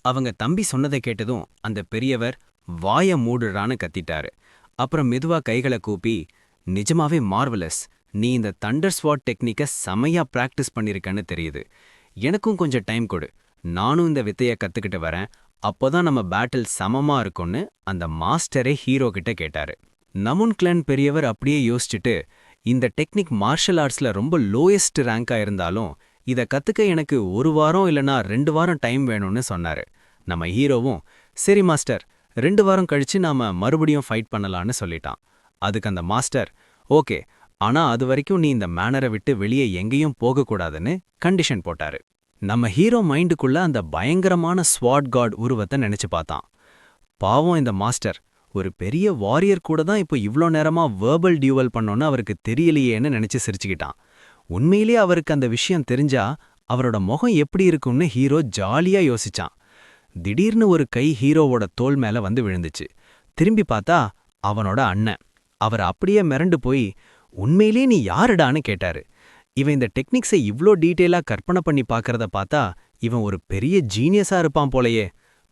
அவங்க தம்பி சொன்னதை கேட்டதும் அந்த பெரியவர் வாய மூடுறான்னு கத்திட்டாரு. அப்புறம் மெதுவா கைகளை கூப்பி, நிஜமாவே மார்வலஸ், நீ இந்த தண்டர் ஸ்வாட் டெக்னிக்க செமையா பிராக்டிஸ் பண்ணிருக்கன்னு தெரியுது. எனக்கும் கொஞ்சம் டைம் கொடு, நானும் இந்த வித்தைய கத்துக்கிட்டு வரேன், அப்போதான் நம்ம பேட்டில் சமமா இருக்கும்னு அந்த மாஸ்டரே ஹீரோ கிட்ட கேட்டாரு. நமுன் கிளான் பெரியவர் அப்படியே யோசிச்சுட்டு, இந்த டெக்னிக் மார்ஷல் ஆர்ட்ஸ்ல ரொம்ப லோயஸ்ட் ரேங்கா இருந்தாலும் இத கத்துக்க எனக்கு 1 வாரம் இல்லனா 2 வாரம் டைம் வேணும்னு சொன்னாரு. நம்ம ஹீரோவும், சரி மாஸ்டர், 2 வாரம் கழிச்சு நாம மறுபடியும் ஃபைட் பண்ணலான்னு சொல்லிட்டான். அதுக்கு அந்த மாஸ்டர், ஓகே, ஆனா அது வரைக்கும் நீ இந்த மேனரை விட்டு வெளியே எங்கேயும் போகக்கூடாதுன்னு கண்டிஷன் போட்டாரு. நம்ம ஹீரோ மைண்டுக்குள்ள அந்த பயங்கரமான ஸ்வாட் காட் உருவத்தை நினைச்சு பார்த்தான். பாவம் இந்த மாஸ்டர், ஒரு பெரிய வாரியர் கூட தான் இப்போ இவ்ளோ நேரமா வேர்பல் டியூவல் பண்ணோன்னு அவருக்கு தெரியலையேன்னு நினைச்சு சிரிச்சுக்கிட்டான். உண்மையிலே அவருக்கு அந்த விஷயம் தெரிஞ்சா அவரோட முகம் எப்படி இருக்கும்னு ஹீரோ ஜாலியா யோசிச்சான். திடீர்னு ஒரு கை ஹீரோவோட தோள் மேல வந்து விழுந்துச்சு. திரும்பி பார்த்தா அவனோட அண்ணன். அவர் அப்படியே மிரண்டு போய், உண்மையிலே நீ யாருடான்னு கேட்டாரு. இவன் இந்த டெக்னிக்ஸை இவ்ளோ டீட்டெயிலா கற்பனை பண்ணி பார்க்கறத பார்த்தா இவன் ஒரு பெரிய ஜீனியஸா இருப்பான் போலயே.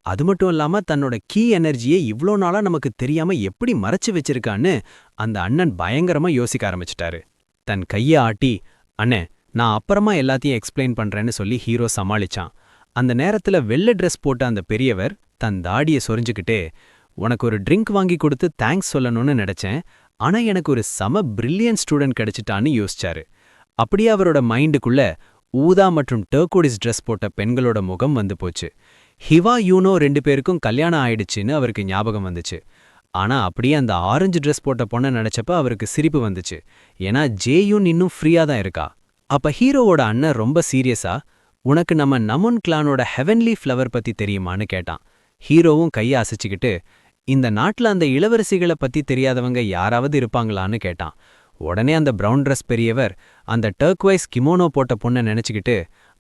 அது மட்டும் இல்லாம தன்னோட கீ எனர்ஜியை இவ்ளோ நாளா நமக்கு தெரியாம எப்படி மறைச்சு வச்சிருக்கான்னு அந்த அண்ணன் பயங்கரமா யோசிக்க ஆரம்பிச்சிட்டாரு. தன் கையை ஆட்டி, அண்ணே, நான் அப்புறமா எல்லாத்தையும் எக்ஸ்பிளைன் பண்றேன்னு சொல்லி ஹீரோ சமாளிச்சான். அந்த நேரத்துல வெள்ளை ட்ரெஸ் போட்ட அந்த பெரியவர் தன் தாடியை சொரிஞ்சுக்கிட்டே, உனக்கு ஒரு ட்ரிங்க் வாங்கி கொடுத்து தேங்க்ஸ் சொல்லணும்னு நினைச்சேன், ஆனா எனக்கு ஒரு செம பிரில்லியன்ட் ஸ்டூடெண்ட் கிடைச்சிட்டான்னு யோசிச்சாரு. அப்படியே அவரோட மைண்டுக்குள்ள ஊதா மற்றும் டர்கோடிஸ் ட்ரெஸ் போட்ட பெண்களோட முகம் வந்து போச்சு. ஹிவா யூனோ 2 பேருக்கும் கல்யாணம் ஆயிடுச்சுன்னு அவருக்கு ஞாபகம் வந்துச்சு. ஆனா அப்படியே அந்த ஆரஞ்சு ட்ரெஸ் போட்ட பொண்ணை நினைச்சப்ப அவருக்கு சிரிப்பு வந்துச்சு. ஏன்னா ஜேயூன் இன்னும் ஃப்ரீயா தான் இருக்கா. அப்ப ஹீரோவோட அண்ணன் ரொம்ப சீரியஸா, உனக்கு நம்ம நமுன் கிளானோட ஹெவன்லி ஃப்ளவர் பத்தி தெரியுமான்னு கேட்டான். ஹீரோவும் கையை அசைச்சுக்கிட்டு, இந்த நாட்டுல அந்த இளவரசிகளை பத்தி தெரியாதவங்க யாராவது இருப்பாங்களான்னு கேட்டான். உடனே அந்த பிரவுன் ட்ரெஸ் பெரியவர் அந்த டர்க்வைஸ் கிமோனோ போட்ட பொண்ணை நினைச்சுக்கிட்டு,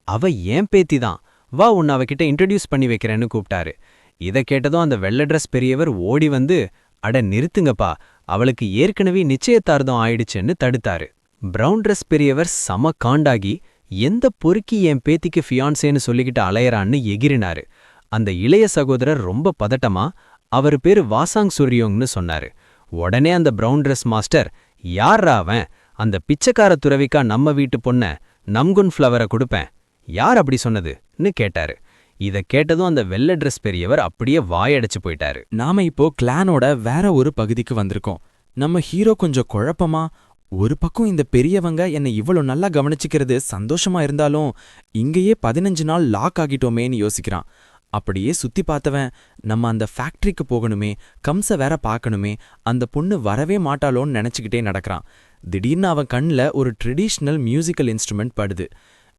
அவ ஏன் பேத்தி தான், வா உன்னை அவகிட்ட இன்ட்ரடியூஸ் பண்ணி வைக்கிறேன்னு கூப்பிட்டாரு. இதை கேட்டதும் அந்த வெள்ளை ட்ரெஸ் பெரியவர் ஓடி வந்து, அட நிறுத்துங்கப்பா, அவளுக்கு ஏற்கனவே நிச்சயத்தார்த்தம் ஆயிடுச்சுன்னு தடுத்தாரு. பிரவுன் ட்ரெஸ் பெரியவர் சம காண்டாகி, எந்த பொறுக்கி என் பேத்திக்கு ஃபியான்சேன்னு சொல்லிக்கிட்டு அலையறான்னு எகிரினாரு. அந்த இளைய சகோதரர் ரொம்ப பதட்டமா, அவரு பேரு வாசாங் சுரியோங்னு சொன்னாரு. உடனே அந்த பிரவுன் ட்ரெஸ் மாஸ்டர், யார்ரா அவன், அந்த பிச்சைக்கார துறவிக்கா நம்ம வீட்டு பொண்ண நம்குன் ஃப்ளவரை கொடுப்பேன், யார் அப்படி சொன்னதுன்னு கேட்டாரு. இதை கேட்டதும் அந்த வெள்ளை ட்ரெஸ் பெரியவர் அப்படியே வாயடைச்சு போயிட்டாரு. நாம இப்போ கிளானோட வேற ஒரு பகுதிக்கு வந்திருக்கோம். நம்ம ஹீரோ கொஞ்சம் குழப்பமா, ஒரு பக்கம் இந்த பெரியவங்க என்னை இவ்வளோ நல்லா கவனிச்சுக்கிறது சந்தோஷமா இருந்தாலும் இங்கேயே 15 நாள் லாக் ஆகிட்டோமேன்னு யோசிக்கிறான். அப்படியே சுத்தி பார்த்தவன், நம்ம அந்த ஃபேக்டரிக்கு போகணுமே, கம்ச வேற பார்க்கணுமே, அந்த பொண்ணு வரவே மாட்டாளோன்னு நினைச்சுக்கிட்டே நடக்கிறான். திடீர்னு அவன் கண்ணில் ஒரு ட்ரெடிஷ்னல் மியூசிக்கல் இன்ஸ்ட்ருமெண்ட் படுது.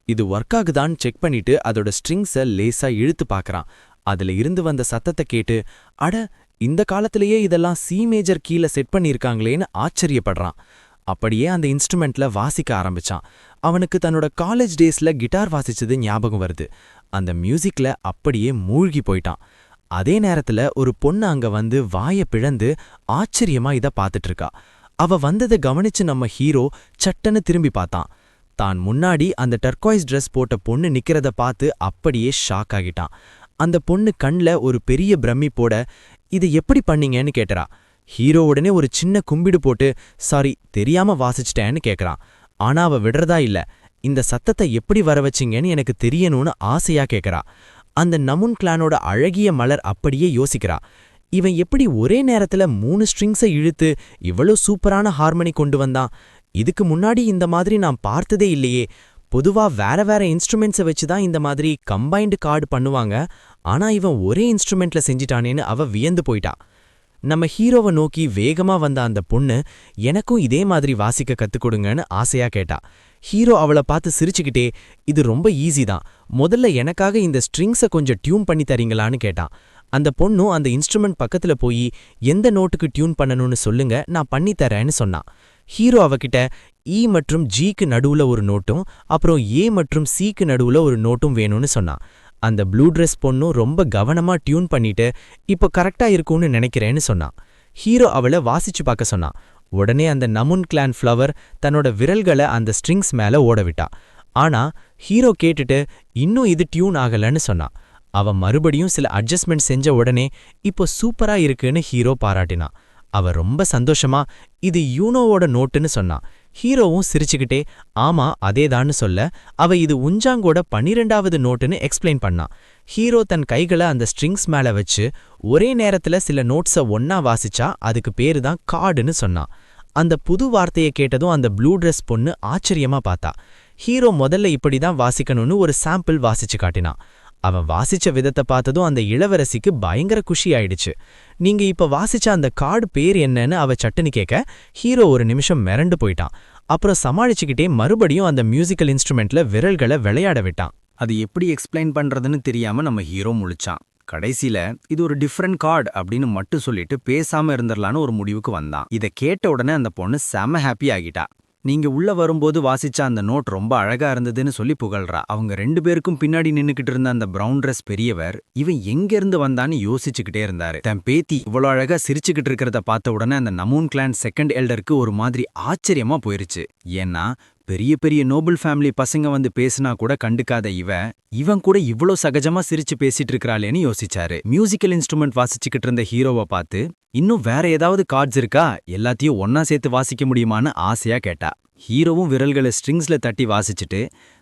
இது ஒர்க் ஆகுதான்னு செக் பண்ணிட்டு அதோட ஸ்ட்ரிங்ஸை லேசா இழுத்து பார்க்கறான். அதுல இருந்து வந்த சத்தத்தை கேட்டு, அட, இந்த காலத்திலேயே இதெல்லாம் சி மேஜர் கீழே செட் பண்ணியிருக்காங்களேன்னு ஆச்சரியப்படுறான். அப்படியே அந்த இன்ஸ்ட்ருமெண்ட்ல வாசிக்க ஆரம்பிச்சான். அவனுக்கு தன்னோட காலேஜ் டேஸ்ல கிட்டார் வாசிச்சது ஞாபகம் வருது. அந்த மியூசிக்ல அப்படியே மூழ்கி போயிட்டான். அதே நேரத்துல ஒரு பொண்ணு அங்க வந்து வாய பிழந்து ஆச்சரியமா இத பாத்துட்டு இருக்கா. அவ வந்ததை கவனிச்சு நம்ம ஹீரோ சட்டன்னு திரும்பி பார்த்தான். தான் முன்னாடி அந்த டர்க்வைஸ் ட்ரெஸ் போட்ட பொண்ணு நிக்கிறத பார்த்து அப்படியே ஷாக் ஆகிட்டான். அந்த பொண்ணு கண்ல ஒரு பெரிய பிரமிப்போட, இது எப்படி பண்ணீங்கன்னு கேட்டறா. ஹீரோ உடனே ஒரு சின்ன கும்பிடு போட்டு, சாரி, தெரியாம வாசிச்சிட்டேன்னு கேட்கறான். ஆனா அவ விடுறதா இல்ல. இந்த சத்தத்தை எப்படி வர வச்சிங்கன்னு எனக்கு தெரியணும்னு ஆசையா கேட்கறா. அந்த நமுன் கிளானோட அழகிய மலர் அப்படியே யோசிக்கிறா. இவன் எப்படி ஒரே நேரத்துல 3 ஸ்ட்ரிங்ஸை இழுத்து இவ்வளோ சூப்பரான ஹார்மனி கொண்டு வந்தான்? இதுக்கு முன்னாடி இந்த மாதிரி நான் பார்த்ததே இல்லையே. பொதுவா வேற வேற இன்ஸ்ட்ருமெண்ட்ஸை வச்சுதான் இந்த மாதிரி கம்பைன்டு கார்டு பண்ணுவாங்க. ஆனா இவன் ஒரே இன்ஸ்ட்ருமெண்ட்ல செஞ்சிட்டானேன்னு அவ வியந்து போயிட்டா. நம்ம ஹீரோவை நோக்கி வேகமா வந்த அந்த பொண்ணு, எனக்கும் இதே மாதிரி வாசிக்க கத்துக் கொடுங்கன்னு ஆசையா கேட்டா. ஹீரோ அவளை பார்த்து சிரிச்சுக்கிட்டே, இது ரொம்ப ஈஸி தான், முதல்ல எனக்காக இந்த ஸ்ட்ரிங்ஸை கொஞ்சம் டியூன் பண்ணி தரீங்களான்னு கேட்டான். அந்த பொண்ணும் அந்த இன்ஸ்ட்ருமெண்ட் பக்கத்துல போய், எந்த நோட்டுக்கு டியூன் பண்ணணும்னு சொல்லுங்க, நான் பண்ணித்தரேன்னு சொன்னான். ஹீரோ அவகிட்ட இ மற்றும் ஜிக்கு நடுவுல ஒரு நோட்டும் அப்புறம் ஏ மற்றும் சிக்கு நடுவுல ஒரு நோட்டும் வேணும்னு சொன்னான். அந்த ப்ளூ ட்ரெஸ் பொண்ணும் ரொம்ப கவனமா டியூன் பண்ணிட்டு, இப்போ கரெக்டா இருக்கும்னு நினைக்கிறேன்னு சொன்னான். ஹீரோ அவளை வாசிச்சு பார்க்க சொன்னான். உடனே அந்த நமுன் கிளான் ஃப்ளவர் தன்னோட விரல்களை அந்த ஸ்ட்ரிங்ஸ் மேல ஓடவிட்டா. ஆனா ஹீரோ கேட்டுட்டு, இன்னும் இது டியூன் ஆகலன்னு சொன்னான். அவன் மறுபடியும் சில அட்ஜஸ்ட்மெண்ட் செஞ்ச உடனே இப்போ சூப்பரா இருக்குன்னு ஹீரோ பாராட்டினான். அவ ரொம்ப சந்தோஷமா இது யூனோவோட நோட்டுன்னு சொன்னான். ஹீரோவும் சிரிச்சுக்கிட்டே ஆமா அதேதான்னு சொல்ல அவ இது உஞ்சாங்கோட 12வது நோட்டுன்னு எக்ஸ்பிளைன் பண்ணான். ஹீரோ தன் கைகளை அந்த ஸ்ட்ரிங்ஸ் மேல வச்சு ஒரே நேரத்துல சில நோட்ஸை ஒன்னா வாசிச்சா அதுக்கு பேரு தான் கார்டுன்னு சொன்னான். அந்த புது வார்த்தையை கேட்டதும் அந்த ப்ளூ ட்ரெஸ் பொண்ணு ஆச்சரியமா பார்த்தா. ஹீரோ முதல்ல இப்படிதான் வாசிக்கணும்னு ஒரு சாம்பிள் வாசிச்சு காட்டினான். அவன் வாசிச்ச விதத்தை பார்த்ததும் அந்த இளவரசிக்கு பயங்கர குஷி ஆயிடுச்சு. நீங்க இப்ப வாசிச்ச அந்த கார்டு பேர் என்னன்னு அவ சட்டுன்னு கேட்க ஹீரோ ஒரு நிமிஷம் மிரண்டு போயிட்டான். அப்புறம் சமாளிச்சுக்கிட்டே மறுபடியும் அந்த மியூசிக்கல் இன்ஸ்ட்ருமெண்ட்ல விரல்களை விளையாட விட்டான். அது எப்படி எக்ஸ்பிளைன் பண்றதுன்னு தெரியாம நம்ம ஹீரோ முழிச்சான். கடைசியில இது ஒரு டிஃப்ரெண்ட் கார்டு அப்படின்னு மட்டும் சொல்லிட்டு பேசாம இருந்துடலான்னு ஒரு முடிவுக்கு வந்தான். இதை கேட்ட உடனே அந்த பொண்ணு செம ஹாப்பி ஆகிட்டா. நீங்க உள்ள வரும்போது வாசிச்ச அந்த நோட் ரொம்ப அழகா இருந்ததுன்னு சொல்லி புகழ்றா. அவங்க 2 பேருக்கும் பின்னாடி நின்னுக்கிட்டு இருந்த அந்த பிரவுன் ட்ரெஸ் பெரியவர் இவன் எங்க இருந்து வந்தான்னு யோசிச்சுக்கிட்டே இருந்தாரு. தன் பேத்தி இவ்வளோ அழகா சிரிச்சுக்கிட்டு இருக்கிறத பார்த்த உடனே அந்த நமூன் கிளான் செகண்ட் எல்டருக்கு ஒரு மாதிரி ஆச்சரியமா போயிருச்சு. ஏன்னா பெரிய பெரிய நோபல் ஃபேமிலி பசங்க வந்து பேசினா கூட கண்டுக்காத இவன் கூட இவ்ளோ சகஜமா சிரிச்சு பேசிட்டு இருக்கறாளேன்னு யோசிச்சாரு. மியூசிக்கல் இன்ஸ்ட்ருமெண்ட் வாசிச்சுக்கிட்டு இருந்த ஹீரோவை பார்த்து இன்னும் வேற ஏதாவது கார்ட்ஸ் இருக்கா, எல்லாத்தையும் ஒன்னா சேர்த்து வாசிக்க முடியுமான்னு ஆசையா கேட்டா. ஹீரோவும் விரல்களை ஸ்ட்ரிங்ஸ்ல தட்டி வாசிச்சுட்டு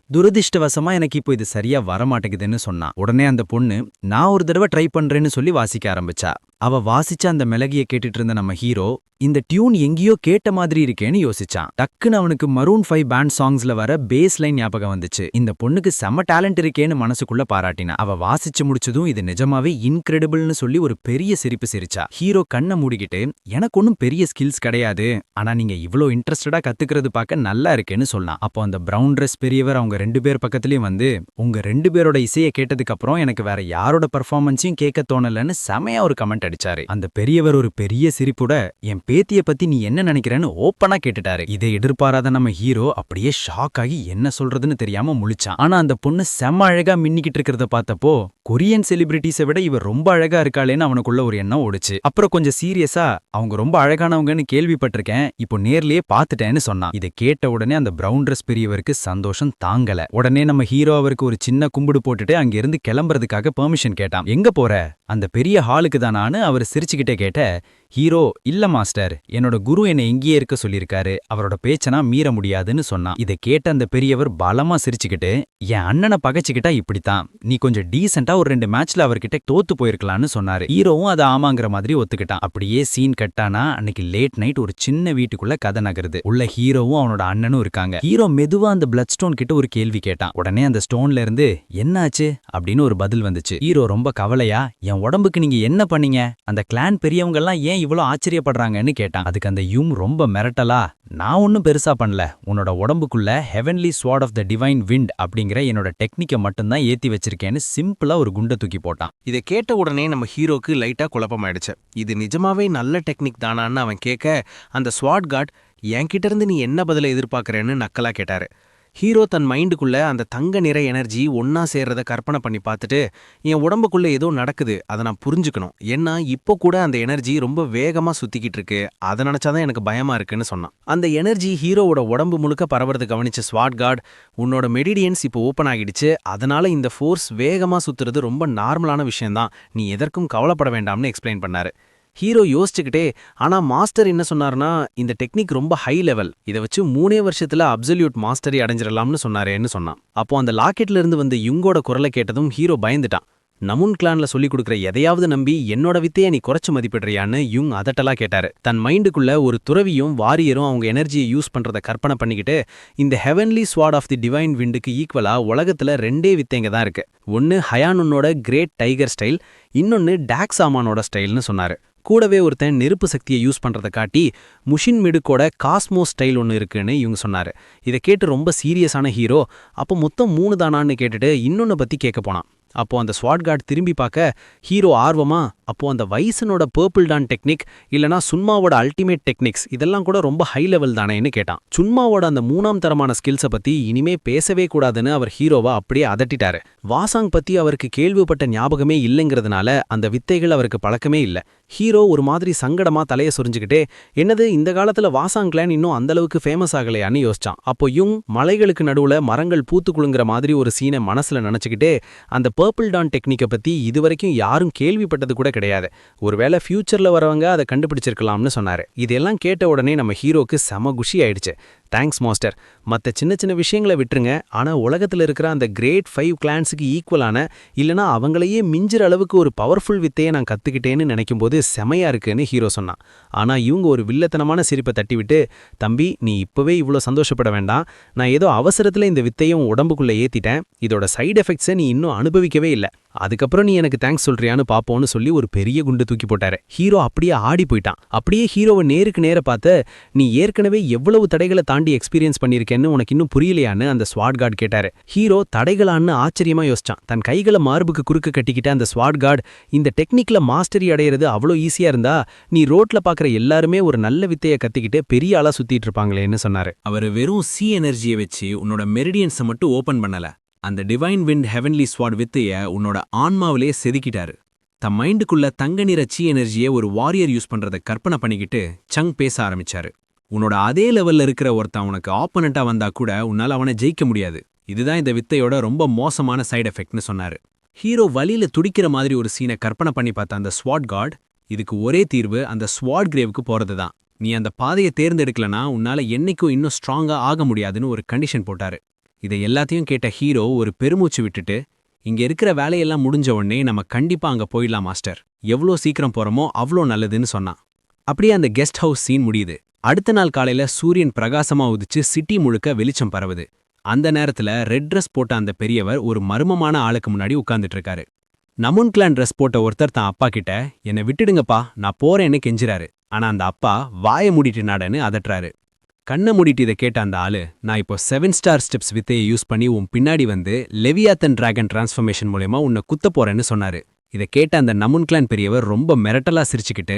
துரதிர்ஷ்டவசமா எனக்கு இப்போ இது சரியா வரமாட்டேங்குதுன்னு சொன்னான். உடனே அந்த பொண்ணு நான் ஒரு தடவை ட்ரை பண்றேன்னு சொல்லி வாசிக்க ஆரம்பிச்சா. அவ வாசிச்ச அந்த மெலகிய கேட்டுட்டு இருந்த நம்ம ஹீரோ இந்த டியூன் எங்கேயோ கேட்ட மாதிரி இருக்கேன்னு யோசிச்சான். டக்குன்னு அவனுக்கு மரூன் 5 பேண்ட் சாங்ஸ்ல வர பேஸ் லைன் ஞாபகம் வந்துச்சு. இந்த பொண்ணுக்கு செம்ம டேலண்ட் இருக்கேன்னு மனசுக்குள்ள பாராட்டினா. அவ வாசிச்சு முடிச்சதும் இது நிஜமாவே இன்கிரெடிபிள்னு சொல்லி ஒரு பெரிய சிரிப்பு சிரிச்சா. ஹீரோ கண்ணை மூடிக்கிட்டு எனக்கு ஒன்னும் பெரிய ஸ்கில்ஸ் கிடையாது, ஆனா நீங்க இவ்ளோ இன்ட்ரெஸ்டடா கத்துக்கிறது பார்க்க நல்லா இருக்கேன்னு சொன்னான். அப்போ அந்த பிரவுன் ட்ரெஸ் பெரியவர் அவங்க 2 பேர் பக்கத்துலயும் வந்து உங்க 2 பேரோட இசையை கேட்டதுக்கு அப்புறம் எனக்கு வேற யாரோட பெர்ஃபார்மன்ஸையும் கேட்க தோணலன்னு செமையா ஒரு கமெண்ட் அடிச்சாரு. அந்த பெரியவர் ஒரு பெரிய சிரிப்புட என் பேத்திய பத்தி நீ என்ன நினைக்கிறேன்னு ஓப்பனா கேட்டுட்டாரு. இதை எதிர்பாராத நம்ம ஹீரோ அப்படியே ஷாக் ஆகி என்ன சொல்றதுன்னு தெரியாம முழிச்சான். ஆனா அந்த பொண்ணு செம்ம அழகா மின்னிக்கிட்டு இருக்கிறத பார்த்தப்போ கொரியன் செலிபிரிட்டிஸை விட இவர் ரொம்ப அழகா இருக்காளேன்னு அவனுக்குள்ள ஒரு எண்ணம் ஓடுச்சு. அப்புறம் கொஞ்சம் சீரியஸா அவங்க ரொம்ப அழகானவங்கன்னு கேள்விப்பட்டிருக்கேன், இப்போ நேர்லயே பாத்துட்டேன்னு சொன்னான். இதை கேட்ட உடனே அந்த பிரவுன் ட்ரெஸ் பெரியவருக்கு சந்தோஷம் தாங்கல. உடனே நம்ம ஹீரோ அவருக்கு ஒரு சின்ன கும்பிடு போட்டுட்டு அங்கிருந்து கிளம்புறதுக்காக பெர்மிஷன் கேட்டான். எங்க போற? அந்த பெரிய ஹாலுக்கு தானான்னு அவர் சிரிச்சுக்கிட்டே கேட்ட ஹீரோ இல்ல மாஸ்டர், என்னோட குரு என்னை எங்கேயே இருக்க சொல்லியிருக்காரு, அவரோட பேச்சனா மீற முடியாதுன்னு சொன்னான். இதை கேட்ட அந்த பெரியவர் பலமா சிரிச்சுக்கிட்டு என் அண்ணனை பகைச்சுக்கிட்டா இப்படித்தான், நீ கொஞ்சம் டீசெண்டா ஒரு 2 மேட்ச்ல அவர்கிட்ட தோத்து போயிருக்கலான்னு சொன்னாரு. ஹீரோவும் அதை ஆமாங்கிற மாதிரி ஒத்துக்கிட்டான். அப்படியே சீன் கட்டானா அன்னைக்கு லேட் நைட் ஒரு சின்ன வீட்டுக்குள்ள கதை நகருது. உள்ள ஹீரோவும் அவனோட அண்ணனும் இருக்காங்க. ஹீரோ மெதுவா அந்த பிளட் ஸ்டோன் கிட்ட ஒரு கேள்வி கேட்டான். உடனே அந்த ஸ்டோன்ல இருந்து என்னாச்சு அப்படின்னு ஒரு பதில் வந்துச்சு. ஹீரோ ரொம்ப கவலையா என் உடம்புக்கு நீங்க என்ன பண்ணீங்க, அந்த கிளான் பெரியவங்க எல்லாம் ஏன் இவ்வளவு ஆச்சரியப்படுறாங்கன்னு கேட்டான். அதுக்கு அந்த யூம் ரொம்ப மிரட்டலா நான் ஒன்னும் பெருசா பண்ணல, உன்னோட உடம்புக்குள்ள heavenly sword of the divine wind அப்படிங்கிற என்னோட டெக்னிக்கை மட்டும்தான் ஏத்தி வச்சிருக்கேன்னு சிம்பிளா ஒரு குண்டை தூக்கி போட்டான். இதை கேட்ட உடனே நம்ம ஹீரோக்கு லைட்டா குழப்பமாயிடுச்சு. இது நிஜமாவே நல்ல டெக்னிக் தானான்னு அவன் கேட்க அந்த ஸ்வாட் கார்ட் என்கிட்ட இருந்து நீ என்ன பதில எதிர்பார்க்கறேன்னு நக்கலா கேட்டாரு. ஹீரோ தன் மைண்டுக்குள்ள அந்த தங்க நிற எனர்ஜி ஒன்னா சேர்றத கற்பனை பண்ணி பார்த்துட்டு என் உடம்புக்குள்ள ஏதோ நடக்குது, அதை நான் புரிஞ்சுக்கணும், ஏன்னா இப்போ கூட அந்த எனர்ஜி ரொம்ப வேகமா சுத்திக்கிட்டு இருக்கு, அதை நினைச்சாதான் எனக்கு பயமா இருக்குன்னு சொன்னான். அந்த எனர்ஜி ஹீரோவோட உடம்பு முழுக்க பரவறது கவனிச்ச ஸ்வாட் கார்ட் உன்னோட மெடிடியன்ஸ் இப்போ ஓப்பன் ஆகிடுச்சு, அதனால இந்த ஃபோர்ஸ் வேகமா சுத்துறது ரொம்ப நார்மலான விஷயம்தான், நீ எதற்கும் கவலைப்பட வேண்டாம்னு எக்ஸ்பிளைன் பண்ணாரு. ஹீரோ யோசிச்சுக்கிட்டே ஆனா மாஸ்டர் என்ன சொன்னார்னா இந்த டெக்னிக் ரொம்ப ஹை லெவல், இதை வச்சு 3 வருஷத்துல அப்சல்யூட் மாஸ்டரி அடைஞ்சிடலாம்னு சொன்னாரேன்னு சொன்னான். அப்போ அந்த லாக்கெட்ல இருந்து வந்து யுங்கோட குரலை கேட்டதும் ஹீரோ பயந்துட்டான். நமூன் கிளான்ல சொல்லி கொடுக்குற எதையாவது நம்பி என்னோட வித்தையை நீ குறைச்சு மதிப்பிடுறியான்னு யுங் அதட்டலா கேட்டாரு. தன் மைண்டுக்குள்ள ஒரு துறவியும் வாரியரும் அவங்க எனர்ஜியை யூஸ் பண்றத கற்பனை பண்ணிக்கிட்டு இந்த heavenly sword of the divine விண்டுக்கு ஈக்குவலா உலகத்துல 2 வித்தைங்க தான் இருக்கு, ஒன்னு ஹயானுன்னோட கிரேட் டைகர் ஸ்டைல், இன்னொன்னு டாக்ஸாமானோட ஸ்டைல்னு சொன்னாரு. கூடவே ஒருத்தன் நெருப்பு சக்தியை யூஸ் பண்றதை காட்டி முஷின் மிடுக்கோட காஸ்மோஸ் ஸ்டைல் ஒன்று இருக்குன்னு இவங்க சொன்னாரு. இதை கேட்டு ரொம்ப சீரியஸான ஹீரோ அப்போ மொத்தம் 3 தானான்னு கேட்டுட்டு இன்னொன்னு பத்தி கேட்க போனான். அப்போ அந்த ஸ்வாட் கார்ட் திரும்பி பார்க்க ஹீரோ ஆர்வமா அப்போ அந்த வைசனோட பர்பிள் டான் டெக்னிக் இல்லனா சுன்மாவோட அல்டிமேட் டெக்னிக்ஸ் இதெல்லாம் கூட ரொம்ப ஹை லெவல் தானேன்னு கேட்டான். சுன்மாவோட அந்த 3ஆம் தரமான ஸ்கில்ஸை பத்தி இனிமே பேசவே கூடாதுன்னு அவர் ஹீரோவை அப்படியே அதட்டிட்டாரு. வாசாங் பத்தி அவருக்கு கேள்விப்பட்ட ஞாபகமே இல்லைங்கிறதுனால அந்த வித்தைகள் அவருக்கு பழக்கமே இல்ல. ஹீரோ ஒரு மாதிரி சங்கடமா தலைய சொரிஞ்சுக்கிட்டே, என்னது இந்த காலத்துல வாசாங் கிளான் இன்னும் அந்த அளவுக்கு ஃபேமஸ் ஆகலையான்னு யோசிச்சான். அப்போ யுங் மலைகளுக்கு நடுவுல மரங்கள் பூத்து குலுங்குற மாதிரி ஒரு சீனை மனசுல நினைச்சுக்கிட்டே, அந்த பர்பிள் டான் டெக்னிக்கை பத்தி இதுவரைக்கும் யாரும் கேள்விப்பட்டது கூட கிடையாது, ஒருவேளை ஃபியூச்சர்ல வரவங்க அதை கண்டுபிடிச்சிருக்கலாம்னு சொன்னாரு. இதெல்லாம் கேட்ட உடனே நம்ம ஹீரோக்கு செம குஷி ஆயிடுச்சு. தேங்க்ஸ் மாஸ்டர், மற்ற சின்ன சின்ன விஷயங்களை விட்டுருங்க, ஆனால் உலகத்தில் இருக்கிற அந்த கிரேட் 5 கிளான்ஸுக்கு ஈக்குவலான இல்லனா அவங்களையே மிஞ்சிற அளவுக்கு ஒரு பவர்ஃபுல் வித்தையை நான் கற்றுக்கிட்டேன்னு நினைக்கும்போது செமையா இருக்குன்னு ஹீரோ சொன்னான். ஆனால் இவங்க ஒரு வில்லத்தனமான சிரிப்பை தட்டிவிட்டு, தம்பி நீ இப்போவே இவ்வளோ சந்தோஷப்பட வேண்டாம், நான் ஏதோ அவசரத்தில் இந்த வித்தையும் உடம்புக்குள்ளே ஏற்றிட்டேன், இதோட சைடு எஃபெக்ட்ஸை நீ இன்னும் அனுபவிக்கவே இல்லை, அதுக்கப்புறம் நீ எனக்கு தேங்க்ஸ் சொல்றியான்னு பாப்போன்னு சொல்லி ஒரு பெரிய குண்டு தூக்கி போட்டாரு. ஹீரோ அப்படியே ஆடி போயிட்டான். அப்படியே ஹீரோவை நேருக்கு நேர பார்த்து, நீ ஏற்கனவே எவ்வளவு தடைகளை தாண்டி எக்ஸ்பீரியன்ஸ் பண்ணியிருக்கேன்னு உனக்கு இன்னும் புரியலையான்னு அந்த ஸ்வாட் கார்டு கேட்டாரு. ஹீரோ தடைகளான்னு ஆச்சரியமா யோசிச்சான். தன் கைகளை மார்புக்கு குறுக்க கட்டிக்கிட்ட அந்த ஸ்வாட் கார்டு, இந்த டெக்னிக்ல மாஸ்டரி அடையிறது அவ்வளோ ஈஸியா இருந்தா நீ ரோட்ல பாக்குற எல்லாருமே ஒரு நல்ல வித்தையை கத்திக்கிட்டு பெரிய ஆளா சுத்திட்டு இருப்பாங்களேன்னு சொன்னாரு. அவர் வெறும் சி எனர்ஜியை வச்சு உன்னோட மெரிடியன்ஸை மட்டும் ஓபன் பண்ணல, அந்த டிவைன் விண்ட் ஹெவன்லி ஸ்வாட் வித்தைய உன்னோட ஆன்மாவிலே செதுக்கிட்டாரு. தன் மைண்டுக்குள்ள தங்க நிற சி எனர்ஜியை ஒரு வாரியர் யூஸ் பண்றதை கற்பனை பண்ணிக்கிட்டு சங் பேச ஆரம்பிச்சாரு. உன்னோட அதே லெவல்ல இருக்கிற ஒருத்தன் உனக்கு ஆப்போனண்டா வந்தா கூட உன்னால அவனை ஜெயிக்க முடியாது, இதுதான் இந்த வித்தையோட ரொம்ப மோசமான சைடு எஃபெக்ட்னு சொன்னாரு. ஹீரோ வலியில துடிக்கிற மாதிரி ஒரு சீனை கற்பனை பண்ணி பார்த்த அந்த ஸ்வாட் காட், இதுக்கு ஒரே தீர்வு அந்த ஸ்வாட் கிரேவுக்கு போறது தான், நீ அந்த பாதையை தேர்ந்தெடுக்கலனா உன்னால என்னைக்கும் இன்னும் ஸ்ட்ராங்கா ஆக முடியாதுன்னு ஒரு கண்டிஷன் போட்டாரு. இதை எல்லாத்தையும் கேட்ட ஹீரோ ஒரு பெருமூச்சு விட்டுட்டு, இங்க இருக்கிற வேலையெல்லாம் முடிஞ்ச உடனே நம்ம கண்டிப்பா அங்க போயிடலாம் மாஸ்டர், எவ்வளோ சீக்கிரம் போறோமோ அவ்வளோ நல்லதுன்னு சொன்னான். அப்படியே அந்த கெஸ்ட் ஹவுஸ் சீன் முடியுது. அடுத்த நாள் காலையில சூரியன் பிரகாசமா உதிச்சு சிட்டி முழுக்க வெளிச்சம் பரவுது. அந்த நேரத்துல ரெட் ட்ரெஸ் போட்ட அந்த பெரியவர் ஒரு மர்மமான ஆளுக்கு முன்னாடி உட்கார்ந்துட்டு இருக்காரு. நமுன் கிளான் ட்ரெஸ் போட்ட ஒருத்தர் தான் அப்பா கிட்ட, என்னை விட்டுடுங்கப்பா நான் போறேன்னு கெஞ்சிறாரு. ஆனா அந்த அப்பா வாயை மூடிட்டு நாடன்னு அதட்டுறாரு. கண்ணை மூடிட்டு இதை கேட்ட அந்த ஆளு, நான் இப்போ 7 ஸ்டார் ஸ்டெப்ஸ் வித்தையை யூஸ் பண்ணி உன் பின்னாடி வந்து லெவியாத்தன் டிராகன் டிரான்ஸ்ஃபர்மேஷன் மூலமா உன்னை குத்த போறேன்னு சொன்னாரு. இதை கேட்ட அந்த நமுன் கிளான் பெரியவர் ரொம்ப மிரட்டலா சிரிச்சுக்கிட்டு,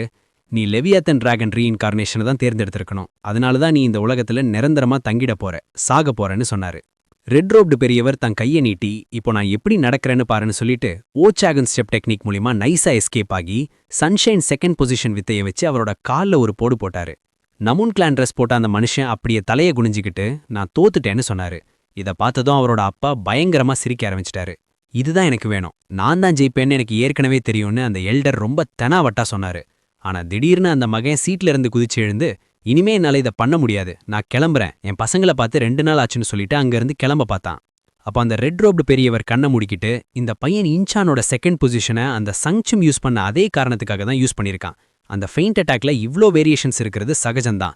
நீ லெவியாத்தன் டிராகன் ரீஇன்கார்னேஷனை தான் தேர்ந்தெடுத்திருக்கணும், அதனால தான் நீ இந்த உலகத்துல நிரந்தரமா தங்கிட போற, சாக போறேன்னு சொன்னாரு. ரெட் ரோப்டு பெரியவர் தன் கையை நீட்டி, இப்போ நான் எப்படி நடக்கிறேன்னு பாருன்னு சொல்லிட்டு ஓச்சாகன் ஸ்டெப் டெக்னிக் மூலியமா நைஸா எஸ்கேப் ஆகி சன்ஷைன் செகண்ட் பொசிஷன் வித்தையை வச்சு அவரோட காலில் ஒரு போடு போட்டாரு. நமுன் கிளான் ட்ரெஸ் போட்ட அந்த மனுஷன் அப்படியே தலையை குனிஞ்சிக்கிட்டு நான் தோத்துட்டேன்னு சொன்னாரு. இதை பார்த்ததும் அவரோட அப்பா பயங்கரமா சிரிக்க ஆரம்பிச்சிட்டாரு. இதுதான் எனக்கு வேணும், நான் தான் ஜெயிப்பேன்னு எனக்கு ஏற்கனவே தெரியும்னு அந்த எல்டர் ரொம்ப தெனாவட்டா சொன்னாரு. ஆனா திடீர்னு அந்த மகன் சீட்ல இருந்து குதிச்சு எழுந்து, இனிமே என்னால இதை பண்ண முடியாது, நான் கிளம்புறேன், என் பசங்களை பார்த்து 2 நாள் ஆச்சுன்னு சொல்லிட்டு அங்கிருந்து கிளம்ப பார்த்தான். அப்போ அந்த ரெட் ரோப்டு பெரியவர் கண்ணை மூடிக்கிட்டு, இந்த பையன் இன்சானோட செகண்ட் பொசிஷனை அந்த சங்சும் யூஸ் பண்ண அதே காரணத்துக்காக தான் யூஸ் பண்ணியிருக்கான், அந்த ஃபெயிண்ட் அட்டாக்ல இவ்ளோ வேரியேஷன்ஸ் இருக்கிறது சகஜம்தான்.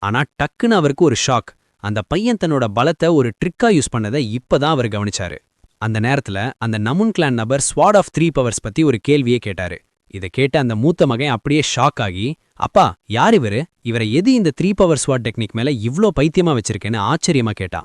ஆனா டக்குன்னு அவருக்கு ஒரு ஷாக், அந்த பையன் தன்னோட பலத்தை ஒரு ட்ரிக்கா யூஸ் பண்ணதை இப்பதான் அவர் கவனிச்சாரு. அந்த நேரத்துல அந்த நமுன் கிளான் நபர் ஸ்வாட் ஆஃப் 3 பவர்ஸ் பத்தி ஒரு கேள்வியே கேட்டாரு. இதை கேட்ட அந்த மூத்த மகன் அப்படியே ஷாக் ஆகி, அப்பா யார் இவரை எது இந்த 3 பவர் ஸ்வாட் டெக்னிக் மேல இவ்ளோ பைத்தியமா வச்சிருக்கேன்னு ஆச்சரியமா கேட்டான்.